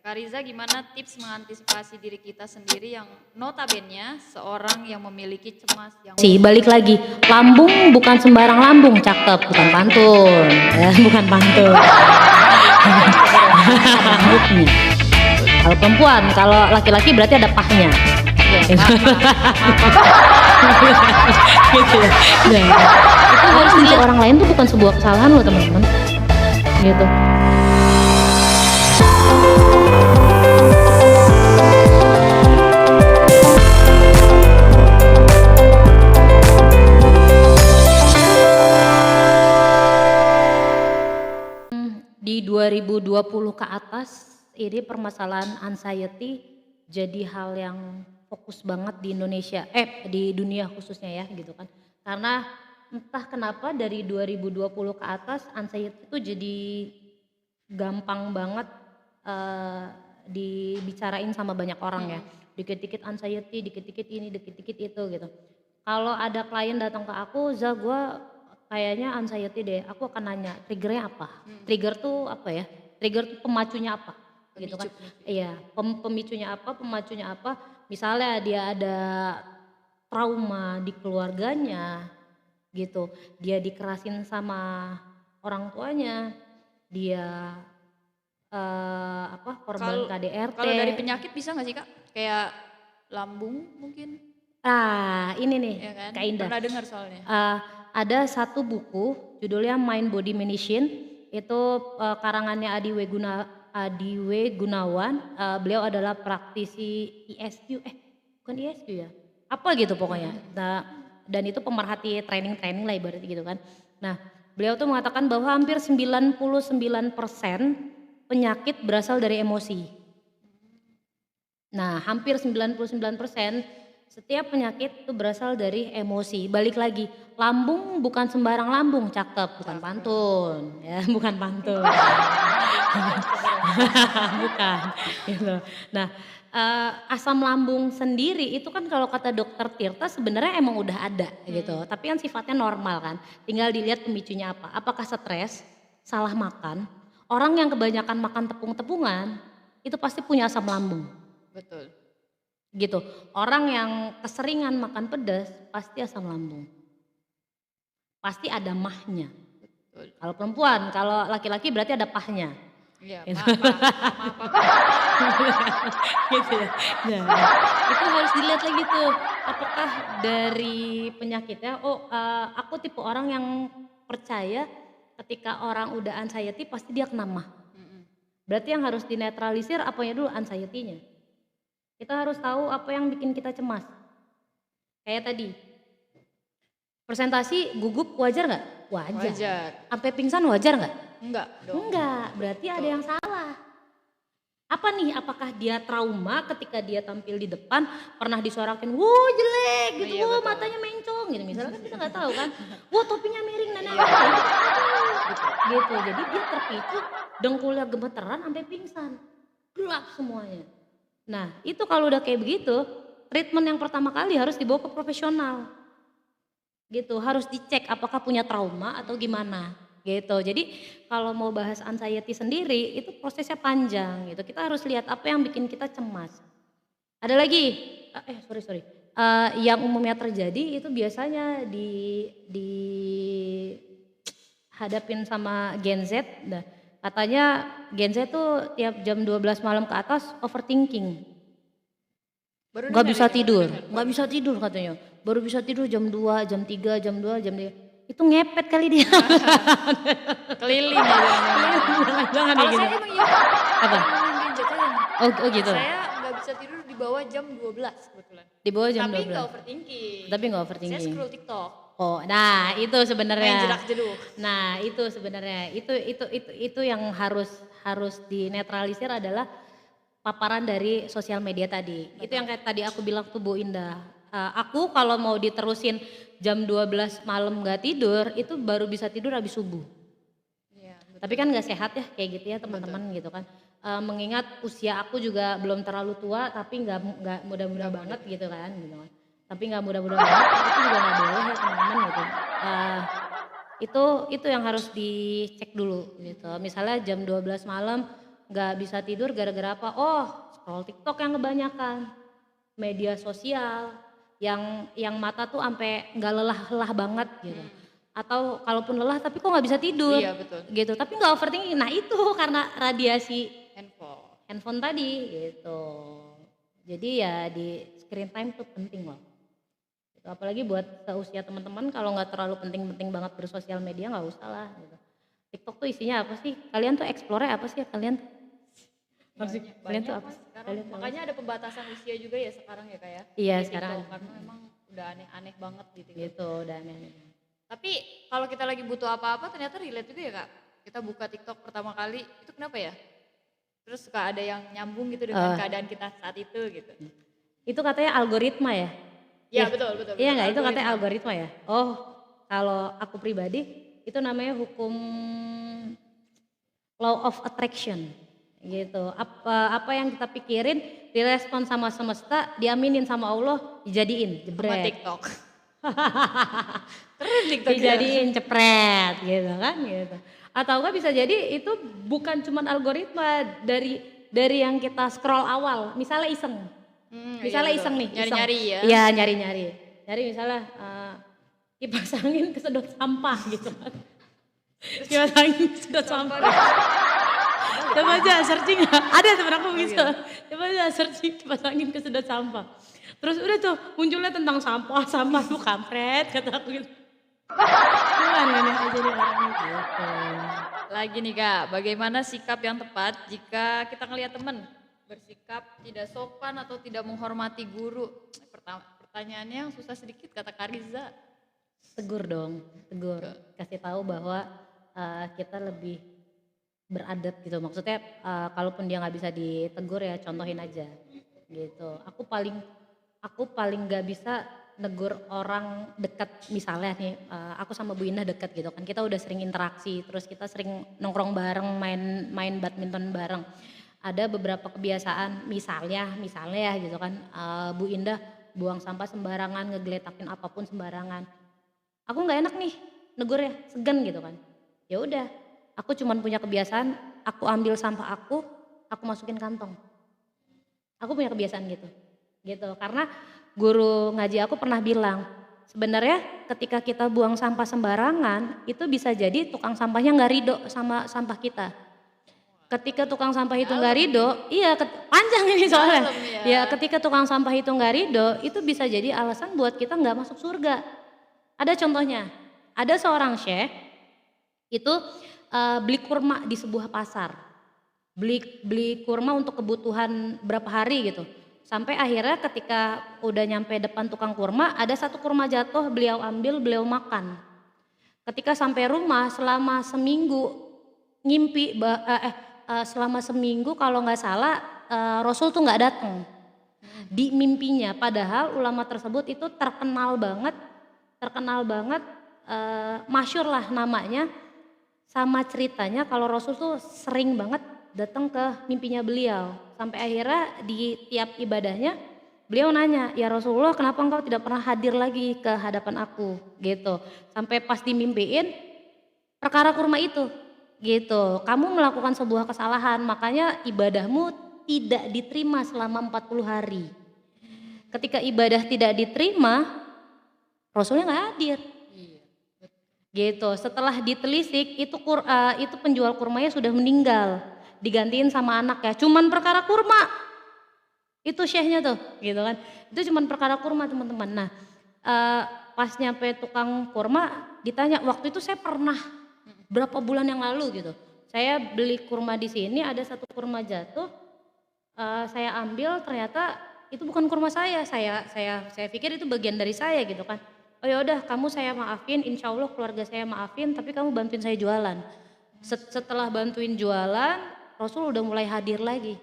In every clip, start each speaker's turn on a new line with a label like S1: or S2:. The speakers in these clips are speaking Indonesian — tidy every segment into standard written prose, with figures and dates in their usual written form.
S1: Kak Riza, gimana tips mengantisipasi diri kita sendiri yang notabene seorang yang memiliki cemas yang
S2: Balik lagi, lambung bukan sembarang lambung, cakep, bukan pantun, ya, bukan pantun. Ada moodnya. Kalau perempuan, kalau laki-laki berarti ada pahnya. Gitu ya. Nah, itu harus dilihat orang lain tuh bukan sebuah kesalahan loh teman-teman. Gitu. Di 2020 ke atas ini permasalahan anxiety jadi hal yang fokus banget di Indonesia, di dunia khususnya ya gitu kan. Karena entah kenapa dari 2020 ke atas anxiety itu jadi gampang banget dibicarain sama banyak orang ya. Dikit-dikit anxiety, dikit-dikit ini, dikit-dikit itu gitu. Kalau ada klien datang ke aku, gue kayaknya anxiety deh, aku akan nanya triggernya apa. Trigger tuh apa ya? Trigger tuh pemacunya apa? Gitu kan? Iya, pemicunya apa, pemacunya apa? Misalnya dia ada trauma di keluarganya, gitu. Dia dikerasin sama orang tuanya, dia korban KDRT.
S1: Kalau dari penyakit bisa nggak sih Kak? Kayak lambung mungkin?
S2: Ini nih,
S1: Ya kan?
S2: Kak Indah.
S1: Pernah dengar soalnya.
S2: Ada satu buku judulnya Mind Body Machine, itu karangannya Adiwe Gunawan. Beliau adalah praktisi ISQ, bukan ISQ ya, apa gitu pokoknya. Nah, dan itu pemerhati training lah ibaratnya gitu kan. Nah, beliau tuh mengatakan bahwa hampir 99% penyakit berasal dari emosi. Nah, hampir 99% setiap penyakit itu berasal dari emosi. Balik lagi, lambung bukan sembarang lambung, cakep, bukan pantun, ya, bukan pantun. Bukan, gitu. Nah, asam lambung sendiri itu kan kalau kata dokter Tirta sebenarnya emang udah ada gitu. Tapi kan sifatnya normal kan. Tinggal dilihat pemicunya apa. Apakah stres, salah makan. Orang yang kebanyakan makan tepung-tepungan itu pasti punya asam lambung.
S1: Betul.
S2: Gitu. Orang yang keseringan makan pedas pasti asam lambung. Pasti ada mahnya.
S1: Betul.
S2: Kalau perempuan, kalau laki-laki berarti ada pahnya.
S1: Iya,
S2: Gitu.
S1: Gitu
S2: ya. Nah, itu harus dilihat lagi tuh, apakah dari penyakitnya. Aku tipe orang yang percaya ketika orang udah anxiety pasti dia kena mah. Berarti yang harus dinetralisir apanya dulu? Anxiety-nya. Kita harus tahu apa yang bikin kita cemas. Kayak tadi, presentasi gugup wajar nggak? Wajar. Sampai pingsan wajar nggak?
S1: Enggak dong.
S2: Enggak, berarti ada yang salah. Apa nih? Apakah dia trauma ketika dia tampil di depan pernah disuarakan, "Wuh jelek," gitu, "Wuh matanya mencong," gitu. Misalnya kan kita nggak tahu kan, "Wuh topinya miring," gitu. Jadi dia terpicu, dengkulnya gemeteran sampai pingsan, gelap semuanya. Nah itu kalau udah kayak begitu, treatment yang pertama kali harus dibawa ke profesional. Gitu, harus dicek apakah punya trauma atau gimana. Gitu. Jadi kalau mau bahas anxiety sendiri itu prosesnya panjang gitu. Kita harus lihat apa yang bikin kita cemas. Ada lagi, yang umumnya terjadi itu biasanya dihadapin sama Gen Z. Nah, katanya Gen Z tuh tiap jam 12 malam ke atas overthinking. Nggak bisa tidur katanya. Baru bisa tidur jam 2, jam 3, jam 2, jam 3. Itu ngepet kali dia.
S1: Keliling ya.
S2: Jangan
S1: Kalau
S2: gitu.
S1: saya emang iya.
S2: Apa? Oh gitu.
S1: Saya nggak bisa tidur di bawah jam 12 kebetulan.
S2: Di bawah jam
S1: Tapi
S2: 12.
S1: Tapi nggak overthinking. Saya scroll TikTok.
S2: Nah itu sebenarnya.
S1: Main jerak-jeduk.
S2: Nah itu sebenarnya itu yang harus dinetralisir adalah paparan dari sosial media tadi. Betul. Itu yang kayak tadi aku bilang tuh Bu Indah. Aku kalau mau diterusin jam 12 malam gak tidur, itu baru bisa tidur habis subuh. Ya, tapi kan gak sehat ya kayak gitu ya teman-teman gitu kan. Mengingat usia aku juga belum terlalu tua tapi gak muda-muda banget gitu kan. Tapi gak muda-muda banget, itu juga gak boleh ya teman-teman gitu. Itu yang harus dicek dulu gitu. Misalnya jam 12 malam nggak bisa tidur gara-gara apa? Oh, scroll TikTok yang kebanyakan, media sosial, yang mata tuh sampai nggak lelah-lelah banget gitu. Atau kalaupun lelah tapi kok nggak bisa tidur
S1: Iya betul.
S2: gitu, tapi nggak overthinking. Nah itu karena radiasi
S1: Handphone.
S2: handphone tadi gitu. Jadi ya di screen time tuh penting loh. Gitu. Apalagi buat seusia teman-teman kalau nggak terlalu penting-penting banget bersosial media nggak usah lah gitu. TikTok tuh isinya apa sih? Kalian tuh explore apa sih ya kalian? Apa sih? Kalian tuh apa
S1: Mas
S2: sih?
S1: sekarang.
S2: Kalian tuh apa
S1: Makanya ada pembatasan usia juga ya sekarang ya kayak.
S2: Iya,
S1: Di
S2: sekarang
S1: TikTok, karena memang udah aneh-aneh banget gitu.
S2: gitu udah aneh-aneh.
S1: Tapi kalau kita lagi butuh apa-apa ternyata relate juga ya Kak. Kita buka TikTok pertama kali itu kenapa ya? Terus suka ada yang nyambung gitu dengan keadaan kita saat itu gitu.
S2: Itu katanya algoritma ya?
S1: Iya betul betul.
S2: Iya nggak? Itu
S1: Algoritma.
S2: katanya algoritma ya? Oh, kalau aku pribadi itu namanya hukum law of attraction gitu. Apa yang kita pikirin direspon sama semesta, diaminin sama Allah, dijadiin,
S1: Sama
S2: jebret.
S1: TikTok. Terus TikTok ya.
S2: Dijadiin cepret gitu kan gitu. Atau enggak bisa jadi itu bukan cuman algoritma dari yang kita scroll awal, misalnya iseng. Misalnya
S1: Iya,
S2: iseng
S1: betul.
S2: nih, iseng.
S1: Nyari-nyari ya.
S2: Iya, nyari-nyari. Nyari misalnya kipas angin kesedot sampah gitu kan. Kipas angin kesedot sampah. Coba aja searching, ada temen aku gitu. Coba aja searching kipas angin kesedot sampah. Terus udah tuh munculnya tentang sampah tuh kampret kata aku gitu. Cuman aneh aja nih orangnya gitu.
S1: Lagi nih Kak, bagaimana sikap yang tepat jika kita ngelihat teman bersikap tidak sopan atau tidak menghormati guru? Pertanyaannya yang susah sedikit kata Kariza.
S2: Tegur dong, tegur. Kasih tahu bahwa kita lebih beradab gitu. Maksudnya kalaupun dia nggak bisa ditegur ya contohin aja gitu. Aku paling nggak bisa negur orang dekat, misalnya nih aku sama Bu Indah dekat gitu kan, kita udah sering interaksi, terus kita sering nongkrong bareng, main badminton bareng. Ada beberapa kebiasaan misalnya ya gitu kan, Bu Indah buang sampah sembarangan, ngegeletakin apapun sembarangan. Aku nggak enak nih negur ya, segan gitu kan. Ya udah, aku cuman punya kebiasaan, aku ambil sampah aku masukin kantong. Aku punya kebiasaan gitu. Karena guru ngaji aku pernah bilang, sebenarnya ketika kita buang sampah sembarangan, itu bisa jadi tukang sampahnya nggak ridho sama sampah kita. Ketika tukang sampah itu nggak ridho, iya panjang ini soalnya. Ya ketika tukang sampah itu nggak ridho, itu bisa jadi alasan buat kita nggak masuk surga. Ada contohnya, ada seorang syekh itu beli kurma di sebuah pasar. Beli kurma untuk kebutuhan berapa hari gitu. Sampai akhirnya ketika udah nyampe depan tukang kurma, ada satu kurma jatuh, beliau ambil, beliau makan. Ketika sampai rumah selama seminggu selama seminggu kalau nggak salah Rasul tuh nggak datang di mimpinya. Padahal ulama tersebut itu terkenal banget, masyhur lah namanya, sama ceritanya kalau Rasul tuh sering banget datang ke mimpinya beliau. Sampai akhirnya di tiap ibadahnya beliau nanya, ya Rasulullah kenapa engkau tidak pernah hadir lagi ke hadapan aku gitu. Sampai pas dimimpiin perkara kurma itu gitu. Kamu melakukan sebuah kesalahan, makanya ibadahmu tidak diterima selama 40 hari. Ketika ibadah tidak diterima, Rasulnya nggak hadir. Gitu. Setelah ditelisik itu penjual kurmanya sudah meninggal, digantiin sama anak ya. Cuman perkara kurma. Itu syekhnya tuh, gitu kan. Itu cuman perkara kurma teman-teman. Nah, pas nyampe tukang kurma ditanya, waktu itu saya pernah berapa bulan yang lalu gitu. Saya beli kurma di sini, ada satu kurma jatuh, saya ambil, ternyata itu bukan kurma saya. Saya pikir itu bagian dari saya gitu kan. Oh ya udah, kamu saya maafin, insya Allah keluarga saya maafin, tapi kamu bantuin saya jualan. Setelah bantuin jualan, Rasul udah mulai hadir lagi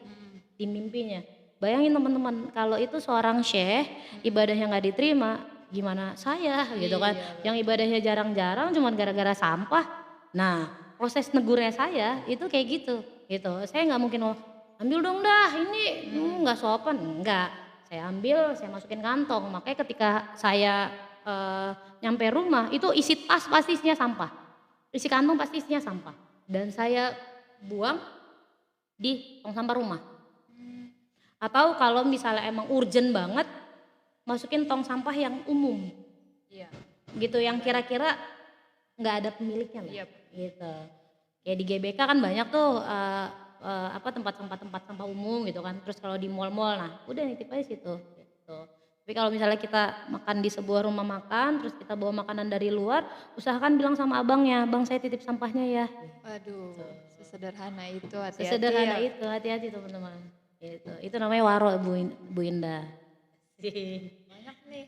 S2: di mimpinya. Bayangin teman-teman, kalau itu seorang syekh ibadahnya nggak diterima, gimana saya gitu kan? Yang ibadahnya jarang-jarang, cuman gara-gara sampah. Nah, proses negurnya saya itu kayak gitu. Saya nggak mungkin ambil dong dah, ini nggak sopan, enggak. Saya ambil, saya masukin kantong. Makanya ketika saya nyampe rumah itu isi tas pasti isinya sampah, isi kantong pasti isinya sampah, dan saya buang di tong sampah rumah. Atau kalau misalnya emang urgent banget, masukin tong sampah yang umum.
S1: Iya.
S2: Gitu, yang kira-kira nggak ada pemiliknya lah.
S1: Iya.
S2: Gitu. Kayak di GBK kan banyak tuh tempat sampah umum gitu kan. Terus kalau di mall-mall, nah udah nitip aja situ. Gitu. Tapi kalau misalnya kita makan di sebuah rumah makan, terus kita bawa makanan dari luar, usahakan bilang sama abangnya, bang saya titip sampahnya ya.
S1: Waduh, sesederhana itu, hati-hati
S2: Sesederhana
S1: ya.
S2: itu, hati-hati teman-teman. Gitu. Itu namanya waro Bu Indah.
S1: Banyak nih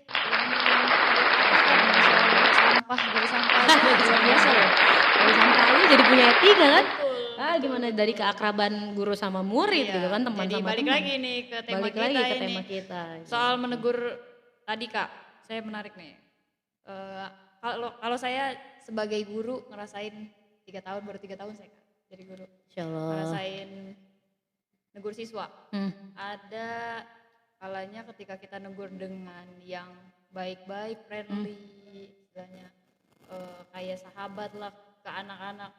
S1: sampah dari sampah aja luar biasa loh.
S2: Dari sampah aja jadi punya etika kan?
S1: Betul.
S2: Gimana dari keakraban guru sama murid
S1: Iya,
S2: gitu kan, teman
S1: jadi
S2: sama
S1: balik
S2: teman.
S1: lagi nih ke tema
S2: Balik
S1: kita
S2: lagi ke
S1: ini.
S2: tema kita.
S1: Soal menegur tadi Kak, saya menarik nih. Kalau saya sebagai guru ngerasain 3 tahun, baru 3 tahun saya Kak, jadi guru.
S2: Insyaallah.
S1: Ngerasain negur siswa.
S2: Hmm.
S1: Ada kalanya ketika kita negur dengan yang baik-baik, friendly, istilahnya kayak sahabat lah ke anak-anak.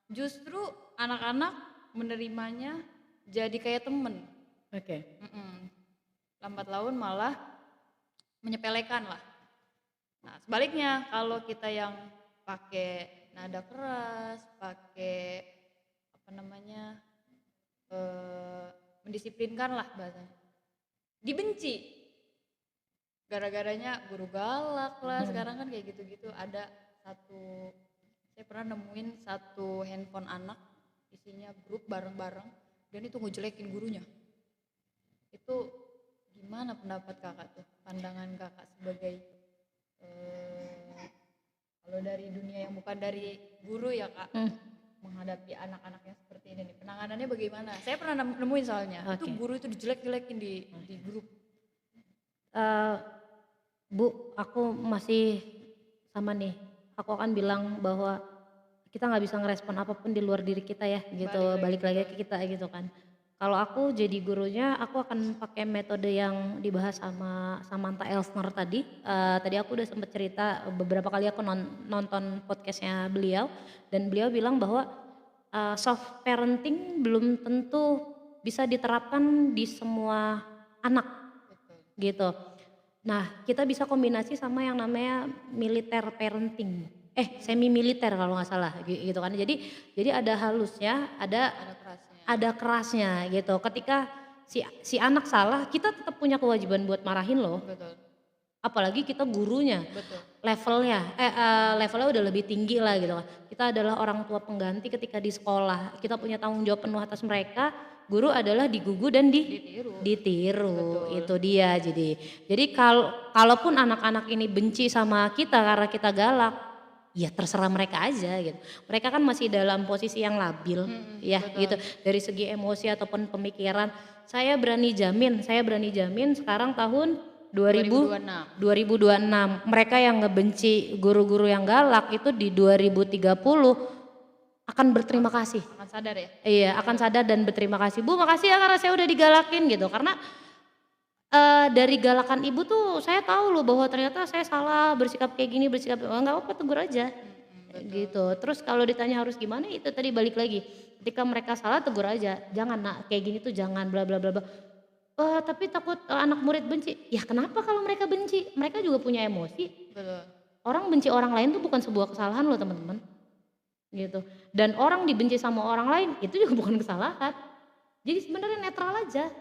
S1: Justru anak-anak menerimanya jadi kayak temen.
S2: Oke.
S1: Lambat laun malah menyepelekan lah. Nah sebaliknya kalau kita yang pakai nada keras, pakai apa namanya, mendisiplinkan lah bahasanya, dibenci. Gara-garanya guru galak lah, sekarang kan kayak gitu-gitu. Ada satu, saya pernah nemuin satu handphone anak, isinya grup bareng-bareng, dan itu ngejelekin gurunya. Itu gimana pendapat kakak tuh, pandangan kakak sebagai kalau dari dunia yang bukan dari guru ya kak, menghadapi anak-anak yang seperti ini nih, penanganannya bagaimana? Saya pernah nemuin soalnya, itu guru itu dijelek-jelekin di grup.
S2: Bu, aku masih sama nih. Aku akan bilang bahwa kita nggak bisa ngerespon apapun di luar diri kita ya, gitu. Balik lagi ke kita gitu kan. Kalau aku jadi gurunya, aku akan pakai metode yang dibahas sama Samantha Elsner tadi. Tadi aku udah sempet cerita beberapa kali aku nonton podcastnya beliau, dan beliau bilang bahwa soft parenting belum tentu bisa diterapkan di semua anak. Gitu. Nah, kita bisa kombinasi sama yang namanya militer parenting. Semi militer kalau nggak salah gitu kan. Jadi ada halusnya, ada kerasnya gitu. Ketika si anak salah, kita tetap punya kewajiban buat marahin loh.
S1: Betul.
S2: Apalagi kita gurunya.
S1: Betul.
S2: Levelnya udah lebih tinggi lah gitu kan. Kita adalah orang tua pengganti ketika di sekolah. Kita punya tanggung jawab penuh atas mereka. Guru adalah digugu dan ditiru. Itu dia. Jadi kalaupun anak-anak ini benci sama kita karena kita galak, ya terserah mereka aja gitu. Mereka kan masih dalam posisi yang labil ya betul. Gitu. Dari segi emosi ataupun pemikiran, saya berani jamin sekarang tahun 2026. Mereka yang ngebenci guru-guru yang galak itu di 2030 akan berterima kasih.
S1: Akan sadar ya?
S2: Iya, akan sadar dan berterima kasih. Bu, makasih ya karena saya udah digalakin gitu. Karena dari galakan ibu tuh saya tahu loh bahwa ternyata saya salah bersikap kayak gini, nggak apa-apa, tegur aja. Gitu. Terus kalau ditanya harus gimana, itu tadi balik lagi. Ketika mereka salah tegur aja. Jangan nak kayak gini tuh jangan bla bla bla bla. Tapi takut anak murid benci. Ya kenapa kalau mereka benci? Mereka juga punya emosi.
S1: Betul.
S2: Orang benci orang lain tuh bukan sebuah kesalahan loh teman-teman. Gitu. Dan orang dibenci sama orang lain itu juga bukan kesalahan. Jadi sebenarnya netral aja.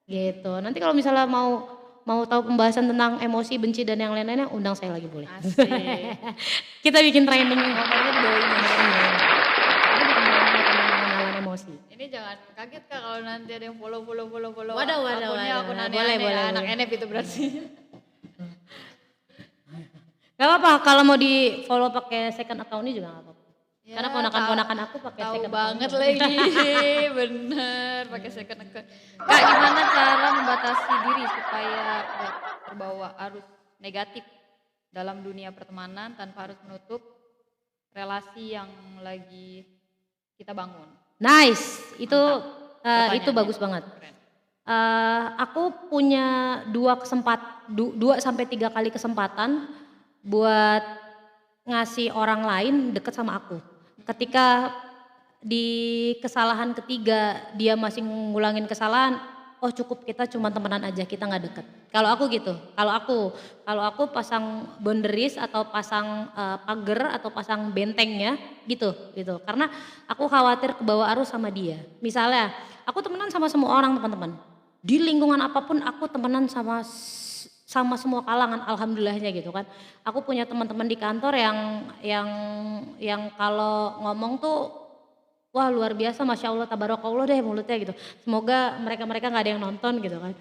S2: Gitu. Nanti kalau misalnya mau tahu pembahasan tentang emosi, benci dan yang lain-lainnya, undang saya lagi boleh.
S1: Asik.
S2: Kita bikin training.
S1: Nomornya di bawah ini.
S2: Kita bikin training tentang pengenalan emosi.
S1: Ini jangan kaget kak kalau nanti ada yang follow.
S2: Waduh.
S1: Akunnya akun
S2: Boleh.
S1: anak NF itu berarti.
S2: Gak apa-apa kalau mau di follow pakai second account ini juga gak apa-apa.
S1: Ya,
S2: karena ponakan-ponakan aku pakai
S1: tahu
S2: second
S1: banget
S2: account.
S1: lagi. Bener pakai second account. Kak, gimana cara membatasi diri supaya gak terbawa arus negatif dalam dunia pertemanan tanpa harus menutup relasi yang lagi kita bangun?
S2: Nice, itu bagus banget.
S1: Keren.
S2: Aku punya 2 sampai 3 kali kesempatan buat ngasih orang lain deket sama aku. Ketika di kesalahan ketiga dia masih ngulangin kesalahan, oh cukup kita cuma temenan aja, kita nggak deket. Kalau aku gitu, kalau aku pasang boundaries atau pasang pagar atau pasang bentengnya gitu, gitu. Karena aku khawatir kebawa arus sama dia. Misalnya, aku temenan sama semua orang teman-teman. Di lingkungan apapun aku temenan sama semua kalangan, alhamdulillahnya gitu kan. Aku punya teman-teman di kantor yang kalau ngomong tuh wah luar biasa, masya Allah, tabarakallah deh mulutnya gitu. Semoga mereka-mereka nggak ada yang nonton gitu kan.